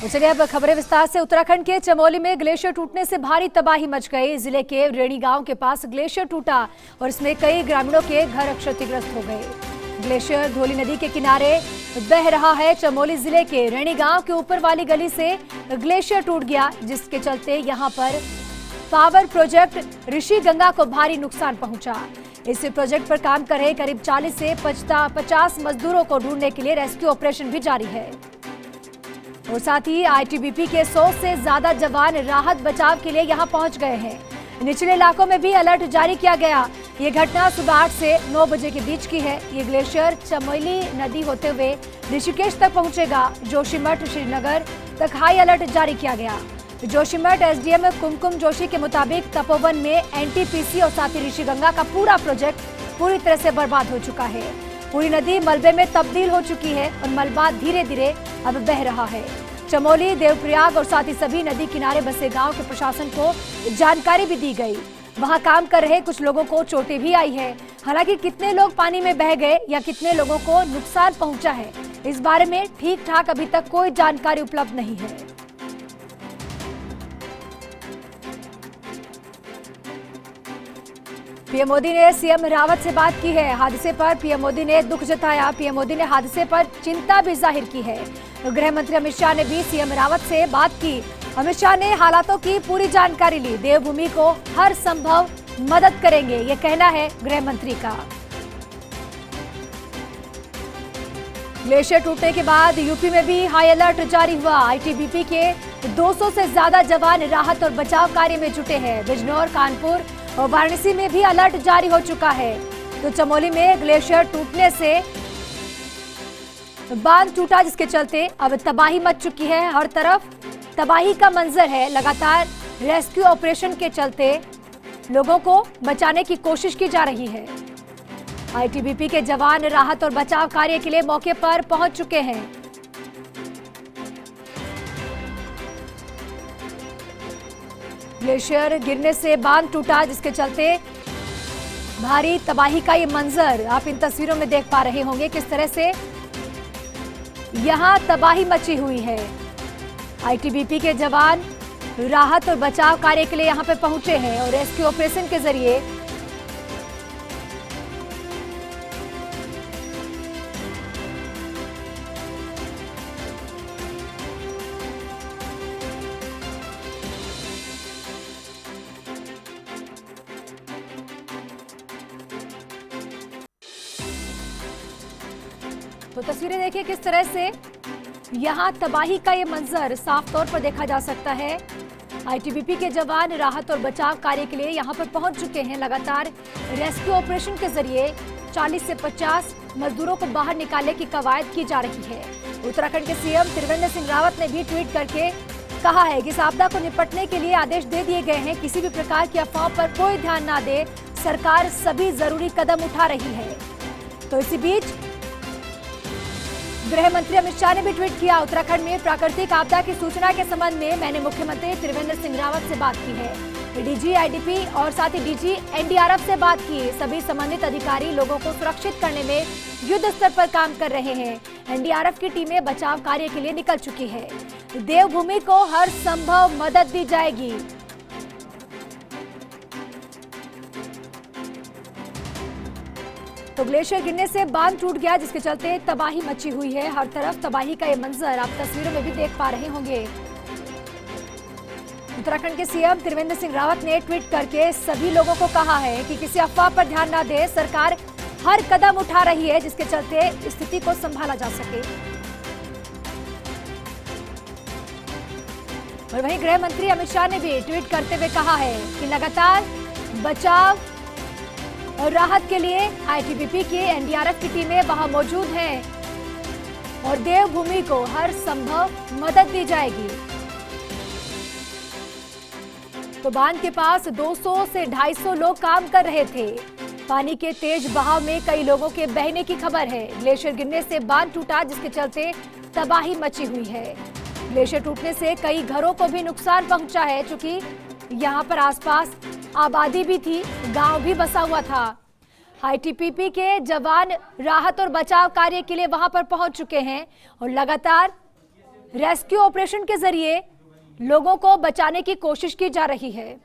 तो चलिए अब खबरें विस्तार से। उत्तराखंड के चमोली में ग्लेशियर टूटने से भारी तबाही मच गई। जिले के रेणी गांव के पास ग्लेशियर टूटा और इसमें कई ग्रामीणों के घर क्षतिग्रस्त हो गए। ग्लेशियर धौली नदी के किनारे बह रहा है। चमोली जिले के रेणी गांव के ऊपर वाली गली से ग्लेशियर टूट गया, जिसके चलते यहां पर पावर प्रोजेक्ट ऋषि गंगा को भारी नुकसान पहुंचा। इस प्रोजेक्ट पर काम कर रहे करीब 40 से 50 मजदूरों को ढूंढने के लिए रेस्क्यू ऑपरेशन भी जारी है और साथ ही आईटीबीपी के 100 से ज्यादा जवान राहत बचाव के लिए यहां पहुंच गए हैं। निचले इलाकों में भी अलर्ट जारी किया गया। ये घटना सुबह 8 से 9 बजे के बीच की है। ये ग्लेशियर चमोली नदी होते हुए ऋषिकेश तक पहुंचेगा। जोशीमठ श्रीनगर तक हाई अलर्ट जारी किया गया। जोशीमठ एसडीएम कुमकुम जोशी के मुताबिक तपोवन में एनटीपीसी और साथ ही ऋषि गंगा का पूरा प्रोजेक्ट पूरी तरह से बर्बाद हो चुका है। पूरी नदी मलबे में तब्दील हो चुकी है और मलबा धीरे धीरे अब बह रहा है। चमोली, देवप्रयाग और साथ ही सभी नदी किनारे बसे गांव के प्रशासन को जानकारी भी दी गई। वहां काम कर रहे कुछ लोगों को चोटें भी आई है। हालांकि कितने लोग पानी में बह गए या कितने लोगों को नुकसान पहुंचा है, इस बारे में ठीक ठाक अभी तक कोई जानकारी उपलब्ध नहीं है। पीएम मोदी ने सीएम रावत से बात की है। हादसे पर पीएम मोदी ने दुख जताया। पीएम मोदी ने हादसे पर चिंता भी जाहिर की है। गृह मंत्री अमित शाह ने भी सीएम रावत से बात की। अमित शाह ने हालातों की पूरी जानकारी ली। देवभूमि को हर संभव मदद करेंगे, ये कहना है गृह मंत्री का। ग्लेशियर टूटने के बाद यूपी में भी हाई अलर्ट जारी हुआ। आईटीबीपी के 200 से ज्यादा जवान राहत और बचाव कार्य में जुटे हैं। बिजनौर, कानपुर और वाराणसी में भी अलर्ट जारी हो चुका है। तो चमोली में ग्लेशियर टूटने से बांध टूटा, जिसके चलते अब तबाही मच चुकी है। हर तरफ तबाही का मंजर है। लगातार रेस्क्यू ऑपरेशन के चलते लोगों को बचाने की कोशिश की जा रही है। आईटीबीपी के जवान राहत और बचाव कार्य के लिए मौके पर पहुंच चुके हैं। ग्लेशियर गिरने से बांध टूटा, जिसके चलते भारी तबाही का ये मंजर आप इन तस्वीरों में देख पा रहे होंगे। किस तरह से यहां तबाही मची हुई है। आईटीबीपी के जवान राहत और बचाव कार्य के लिए यहां पे पहुंचे हैं और रेस्क्यू ऑपरेशन के जरिए तो तस्वीरें देखिए किस तरह से यहां तबाही का ये मंजर साफ तौर पर देखा जा सकता है। आईटीबीपी के जवान राहत और बचाव कार्य के लिए यहां पर पहुंच चुके हैं। लगातार रेस्क्यू ऑपरेशन के जरिए 40 से 50 मजदूरों को बाहर निकालने की कवायद की जा रही है। उत्तराखंड के सीएम त्रिवेंद्र सिंह रावत ने भी ट्वीट करके कहा है कि इस आपदा को निपटने के लिए आदेश दे दिए गए हैं। किसी भी प्रकार की अफवाह पर कोई ध्यान ना दे, सरकार सभी जरूरी कदम उठा रही है। तो इसी बीच गृह मंत्री अमित शाह ने भी ट्वीट किया। उत्तराखंड में प्राकृतिक आपदा की सूचना के संबंध में मैंने मुख्यमंत्री त्रिवेंद्र सिंह रावत से बात की है। डीजी आईडीपी और साथ ही डीजी एनडीआरएफ से बात की। सभी संबंधित अधिकारी लोगों को सुरक्षित करने में युद्ध स्तर पर काम कर रहे हैं। एनडीआरएफ की टीमें बचाव कार्य के लिए निकल चुकी है। देवभूमि को हर संभव मदद दी जाएगी। तो ग्लेशियर गिरने से बांध टूट गया, जिसके चलते तबाही मची हुई है। हर तरफ तबाही का ये मंजर आप तस्वीरों में भी देख पा रहे होंगे। उत्तराखंड के सीएम त्रिवेंद्र सिंह रावत ने ट्वीट करके सभी लोगों को कहा है कि किसी अफवाह पर ध्यान ना दे, सरकार हर कदम उठा रही है जिसके चलते स्थिति को संभाला जा सके। और वहीं गृह मंत्री अमित शाह ने भी ट्वीट करते हुए कहा है कि लगातार बचाव और राहत के लिए आईटीबीपी की एनडीआरएफ की टीमें वहां मौजूद हैं और देवभूमि को हर संभव मदद दी जाएगी। तो बांध के पास 200 से 250 लोग काम कर रहे थे। पानी के तेज बहाव में कई लोगों के बहने की खबर है। ग्लेशियर गिरने से बांध टूटा, जिसके चलते तबाही मची हुई है। ग्लेशियर टूटने से कई घरों को भी नुकसान पहुंचा है, क्योंकि यहाँ पर आसपास आबादी भी थी, गांव भी बसा हुआ था। आईटीबीपी के जवान राहत और बचाव कार्य के लिए वहां पर पहुंच चुके हैं और लगातार रेस्क्यू ऑपरेशन के जरिए लोगों को बचाने की कोशिश की जा रही है।